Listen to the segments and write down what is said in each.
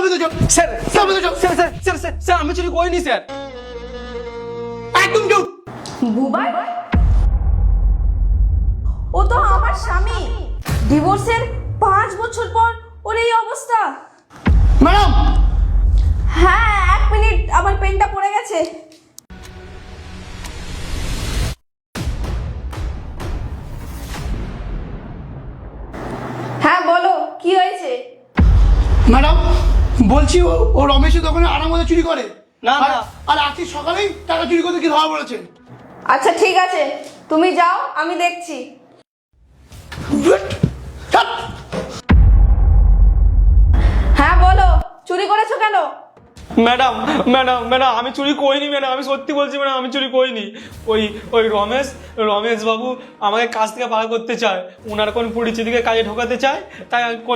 Sir sir sir sir আমি চুরি করিনি স্যার। একদম চুপ। বুবাই, ও তো আমার স্বামী। ডিভোর্সের 5 বছর পর ওর এই অবস্থা। ম্যাডাম, হ্যাঁ, 1 মিনিট, আমার পেনটা পড়ে গেছে। হ্যাঁ বলো, কি হয়েছে? ম্যাডাম বলছি ও রমেশের দোকানে আরাম মতো চুরি করে। না, না। আর আজকে সকালেই টাকা চুরি করতে কি ধরা পড়েছে। আচ্ছা ঠিক আছে, তুমি যাও, আমি দেখছি। হ্যাঁ বলো, চুরি করেছো কেন? ম্যাডাম ম্যাডাম ম্যাডাম আমি চুরি করিনি ম্যাডাম, আমি সত্যি বলছি ম্যাডাম, আমি চুরি করিনি। ওই রমেশ বাবু আমাকে কাজ থেকে বার করতে চায়, ওনার কোন পরিচিতিকে কাজে ঢোকাতে চায়,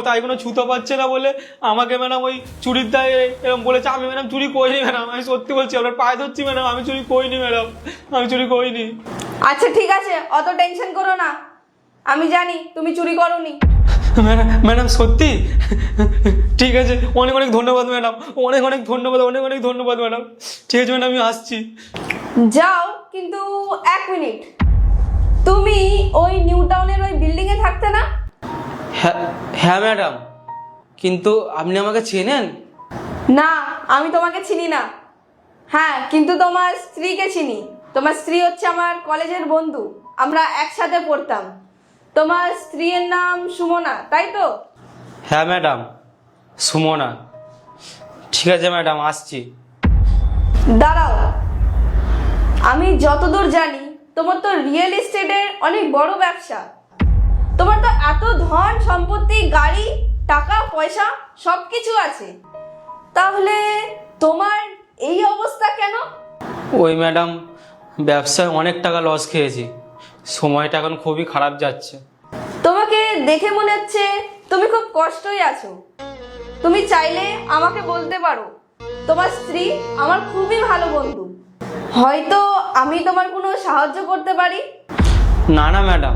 তাই কোনো ছুতো পাচ্ছে না বলে আমাকে ম্যাডাম ওই চুরির দায় এরকম বলেছে। আমি ম্যাডাম চুরি করিনি ম্যাডাম, আমি সত্যি বলছি, আপনার পায়ে ধরছি ম্যাডাম, আমি চুরি করিনি ম্যাডাম, আমি চুরি করিনি। আচ্ছা ঠিক আছে, অত টেনশন করো না, আমি জানি তুমি চুরি করোনি। ম্যাডাম সত্যি? ঠিক আছে, অনেক অনেক ধন্যবাদ ম্যাডাম, অনেক অনেক ধন্যবাদ, অনেক অনেক ধন্যবাদ ম্যাডাম। ঠিক আছে ম্যাডাম, আমি আসছি। যাও, কিন্তু 1 মিনিট, তুমি ওই নিউ টাউনের ওই বিল্ডিং এ থাকতে না? হ্যাঁ ম্যাডাম, কিন্তু আপনি আমাকে চেনেন? না, আমি তোমাকে চিনি না। হ্যাঁ, কিন্তু তোমার স্ত্রীকে চিনি। তোমার স্ত্রী হচ্ছে আমার কলেজের বন্ধু, আমরা একসাথে পড়তাম। তোমার স্ত্রীর নাম সুমনা, তাই তো? হ্যাঁ ম্যাডাম, সুমনা। ঠিক আছে ম্যাডাম, আসছি। দাঁড়াও, আমি যতদূর জানি তোমার তো রিয়েল এস্টেটের অনেক বড় ব্যবসা। তোমার তো এত ধন সম্পত্তি, গাড়ি, টাকা পয়সা সব কিছু আছে, তাহলে তোমার এই অবস্থা কেন? ওই ম্যাডাম, ব্যবসায় অনেক টাকা লস খেয়েছি, সময়টা এখন খুবই খারাপ যাচ্ছে। তোমাকে দেখে মনে হচ্ছে তুমি খুব কষ্টই আছো। তুমি চাইলে আমাকে বলতে পারো, তোমার স্ত্রী আমার খুবই ভালো বন্ধু, হয়তো আমি তোমার কোনো সাহায্য করতে পারি। না না ম্যাডাম,